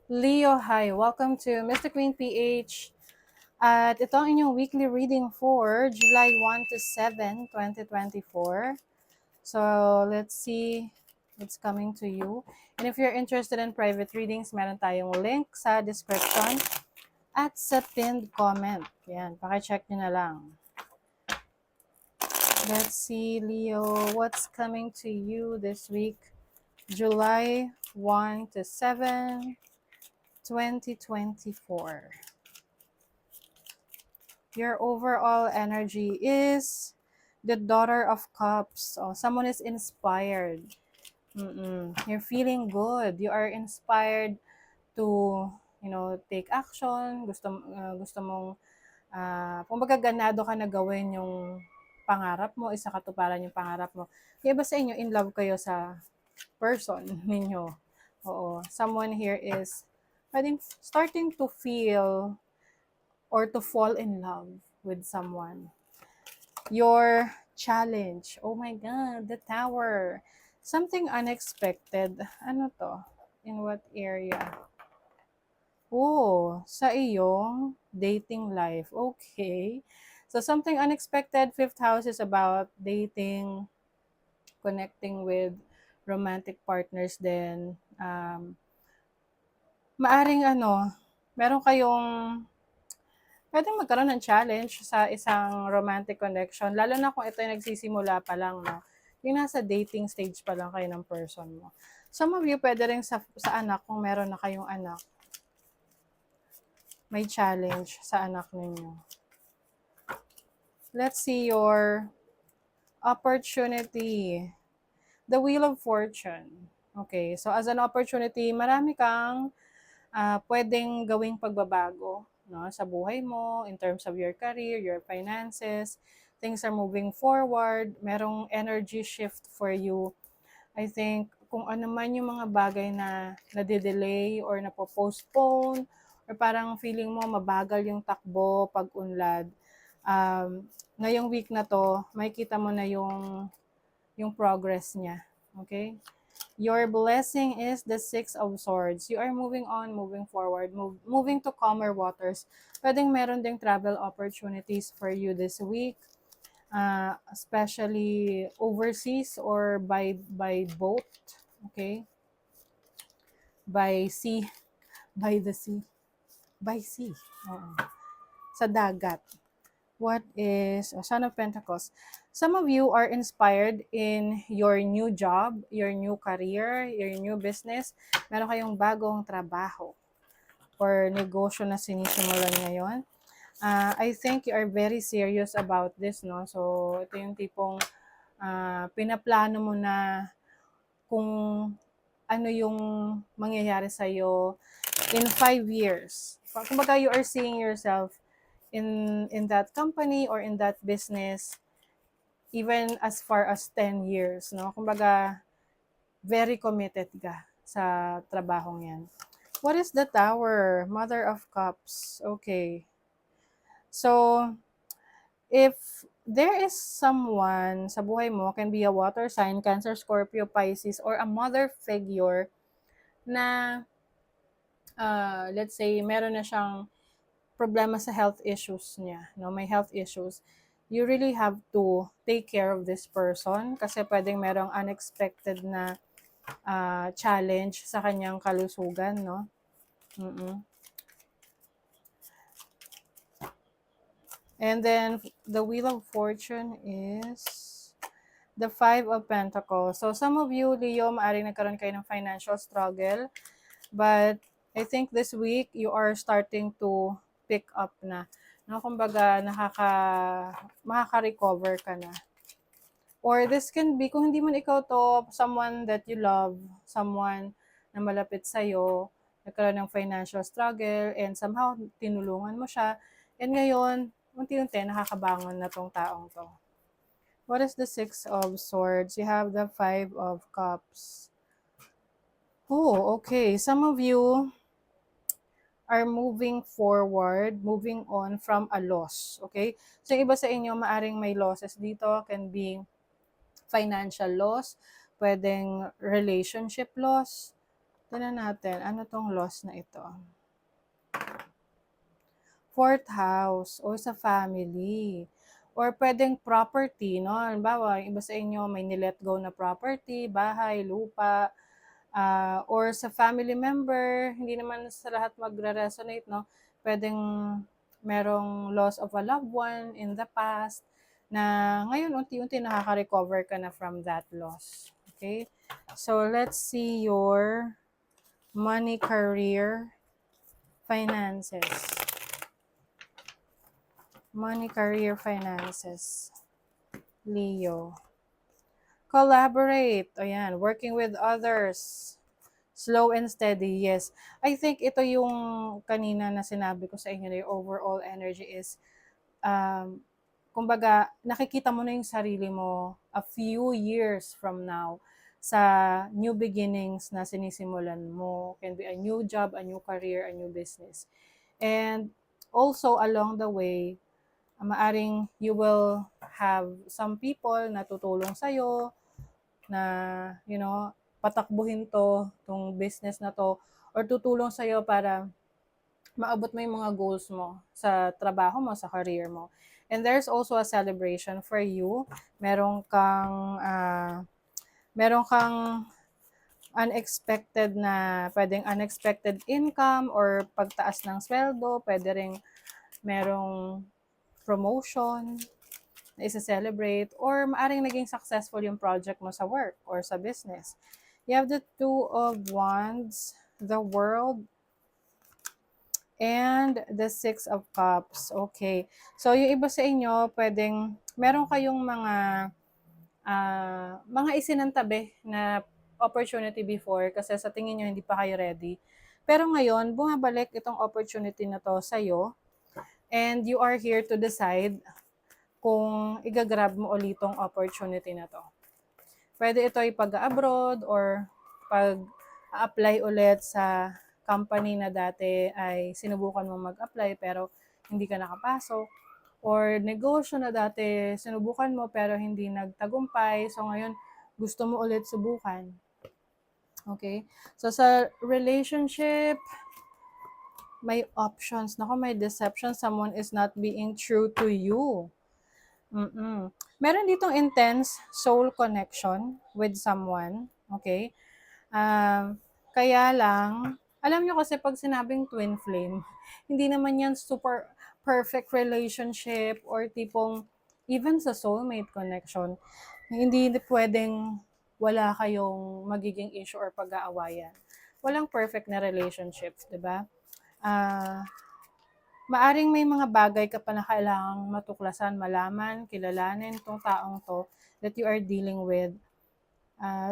Leo, hi! Welcome to Mr. Queen PH. At ito ang inyong weekly reading for July 1 to 7, 2024. So, let's see what's coming to you. And if you're interested in private readings, meron tayong link sa description at sa pinned comment. Yan, pakicheck nyo na lang. Let's see, Leo, what's coming to you this week? July 1 to 7, 2024. Your overall energy is the Daughter of Cups. Oh, someone is inspired. You're feeling good. You are inspired to, take action. Gusto mong, kumbaga ganado ka na gawin yung pangarap mo, isa katuparan yung pangarap mo. Kaya ba sa inyo, in love kayo sa person ninyo? Oo. Someone here is, I think, starting to feel or to fall in love with someone. Your challenge. Oh my God, the Tower. Something unexpected. Ano to? In what area? Oh, sa iyong dating life. Okay. So something unexpected. Fifth house is about dating, connecting with romantic partners then. Maaring meron kayong pwedeng magkaroon ng challenge sa isang romantic connection, lalo na kung ito yung nagsisimula pa lang, no? Yung nasa dating stage pa lang kayo ng person mo. Some of you, pwede rin sa anak, kung meron na kayong anak, may challenge sa anak ninyo. Let's see your opportunity. The Wheel of Fortune. Okay, so as an opportunity, marami kang pwedeng gawing pagbabago, no, sa buhay mo, in terms of your career, your finances. Things are moving forward. Merong energy shift for you. I think kung ano man yung mga bagay na nade-delay or napo-postpone or parang feeling mo mabagal yung takbo pag-unlad, ngayong week na to, makikita mo na yung progress niya. Okay? Your blessing is the Six of Swords. You are moving on, moving forward, moving to calmer waters. Pwedeng meron ding travel opportunities for you this week, especially overseas or by boat, okay? By sea, by the sea, by sea. Oo. Sa dagat. What is Son of Pentacles? Some of you are inspired in your new job, your new career, your new business. Meron kayong bagong trabaho or negosyo na sinisimulan ngayon. I think you are very serious about this, no? So, ito yung tipong pinaplano mo na kung ano yung mangyayari sa'yo in 5 years. Kumbaga, you are seeing yourself in that company or in that business even as far as 10 years, no? Kumbaga, very committed ka sa trabahong yan. What is the Tower? Mother of Cups. Okay. So, if there is someone sa buhay mo, can be a water sign, Cancer, Scorpio, Pisces, or a mother figure na, let's say, meron na siyang problema sa health issues niya, no? May health issues. You really have to take care of this person kasi pwedeng merong unexpected na challenge sa kanyang kalusugan, no? And then the Wheel of Fortune is the Five of Pentacles. So some of you, Leo, maaaring nagkaroon kayo ng financial struggle, but I think this week you are starting to pick up na. No, kumbaga makaka-recover ka na. Or this can be, kung hindi man ikaw to, someone that you love, someone na malapit sa'yo, nagkaroon ng financial struggle, and somehow tinulungan mo siya, and ngayon, unti-unti, nakakabangon na tong taong to. What is the Six of Swords? You have the Five of Cups. Oh, okay. Some of you are moving forward, moving on from a loss. Okay? So, yung iba sa inyo, maaring may losses dito. Can be financial loss, pwedeng relationship loss, Tignan natin, ano tong loss na ito? Fourth house or sa family. Or pwedeng property, no? Halimbawa, yung iba sa inyo may nilet go na property, bahay, lupa, or sa family member, hindi naman sa lahat magre-resonate, no? Pwedeng merong loss of a loved one in the past na ngayon unti-unti nakaka-recover ka na from that loss. Okay? So, let's see your money, career, finances. Money, career, finances. Leo. Collaborate. Ayan. Working with others. Slow and steady. Yes. I think ito yung kanina na sinabi ko sa inyo na yung overall energy is, kumbaga, nakikita mo na yung sarili mo a few years from now sa new beginnings na sinisimulan mo. Can be a new job, a new career, a new business. And also, along the way, maaring you will have some people na tutulong sa'yo na, patakbuhin tong business na to, or tutulong sa'yo para maabot mo yung mga goals mo sa trabaho mo, sa career mo. And there's also a celebration for you. Meron kang unexpected na, pwedeng unexpected income or pagtaas ng sweldo, pwede ring merong promotion na isa-celebrate, or maaring naging successful yung project mo sa work or sa business. You have the Two of Wands, the World, and the Six of Cups. Okay. So, yung iba sa inyo, pwedeng meron kayong mga isinantabi na opportunity before kasi sa tingin nyo hindi pa kayo ready. Pero ngayon, bumabalik itong opportunity na to sa'yo, and you are here to decide kung igagrab mo ulit itong opportunity na to. Pwede ito ipag-abroad or pag-apply ulit sa company na dati ay sinubukan mo mag-apply pero hindi ka nakapasok. Or negosyo na dati sinubukan mo pero hindi nagtagumpay. So ngayon, gusto mo ulit subukan. Okay? So sa relationship, may options. Nako, may deception. Someone is not being true to you. Meron ditong intense soul connection with someone. Okay? Kaya lang, alam nyo kasi pag sinabing twin flame, hindi naman yan super perfect relationship or tipong even sa soulmate connection, hindi pwedeng wala kayong magiging issue or pag-aawayan. Walang perfect na relationship, di ba? Maaring may mga bagay ka pa na kailangang matuklasan, malaman, kilalanin itong taong to that you are dealing with.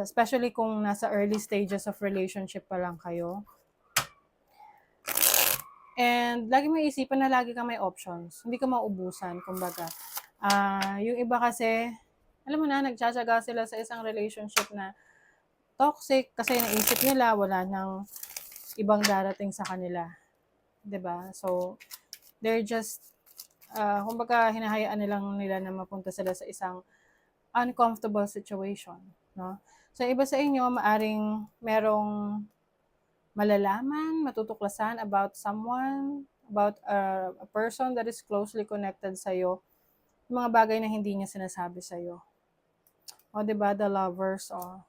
Especially kung nasa early stages of relationship pa lang kayo. And lagi mo isipan na lagi kang may options. Hindi ka maubusan, kumbaga. Yung iba kasi, alam mo na, nagtsatsaga sila sa isang relationship na toxic kasi naisip nila wala nang ibang darating sa kanila. 'Di ba? So, they're just, kumbaga, hinahayaan nila na mapunta sila sa isang uncomfortable situation. No? So, iba sa inyo, maaring merong malalaman, matutuklasan about someone, about a person that is closely connected sa'yo, yung mga bagay na hindi niya sinasabi sa'yo. O, diba? The Lovers, o.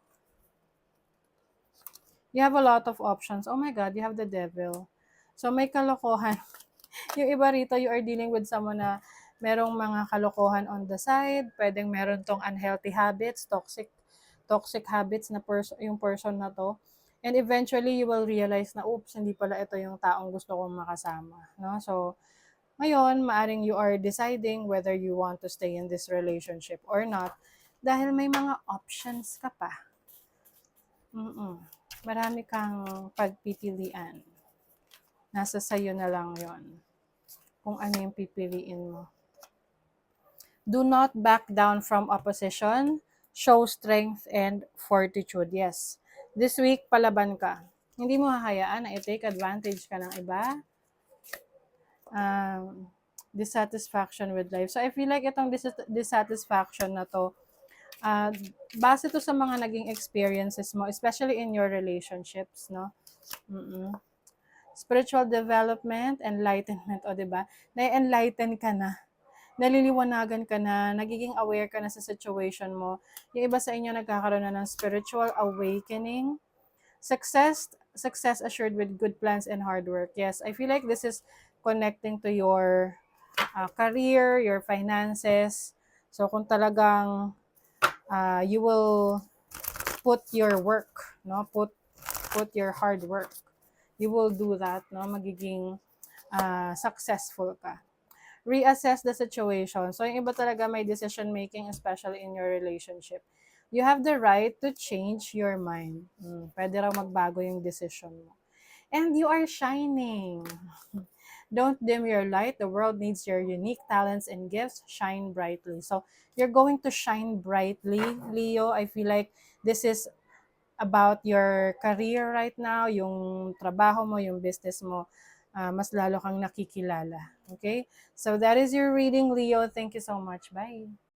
You have a lot of options. Oh my God, you have the Devil. So, may kalokohan. Yung iba rito, you are dealing with someone na merong mga kalokohan on the side, pwedeng meron tong unhealthy habits, toxic habits na yung person na to. And eventually, you will realize na, oops, hindi pala ito yung taong gusto kong makasama. No? So, ngayon, maaring you are deciding whether you want to stay in this relationship or not dahil may mga options ka pa. Marami kang pagpipilian. Nasa sayo na lang yon kung ano yung pipiliin mo. Do not back down from opposition. Show strength and fortitude. Yes. This week, palaban ka. Hindi mo hahayaan na i-take advantage ka ng iba. Dissatisfaction with life. So, I feel like itong dissatisfaction na to, base to sa mga naging experiences mo, especially in your relationships, no? Mm-mm. Spiritual development, enlightenment, o 'di ba? Na-enlighten ka na, naliliwanagan ka na, nagiging aware ka na sa situation mo. Yung iba sa inyo nagkakaroon na ng spiritual awakening. Success assured with good plans and hard work. Yes, I feel like this is connecting to your career, your finances. So kung talagang you will put your work, no? Put your hard work. You will do that, no? Magiging successful ka. Reassess the situation. So, yung iba talaga may decision making, especially in your relationship. You have the right to change your mind. Pwede raw magbago yung decision mo. And you are shining. Don't dim your light. The world needs your unique talents and gifts. Shine brightly. So, you're going to shine brightly, Leo. I feel like this is about your career right now, yung trabaho mo, yung business mo, mas lalo kang nakikilala. Okay? So that is your reading, Leo. Thank you so much. Bye.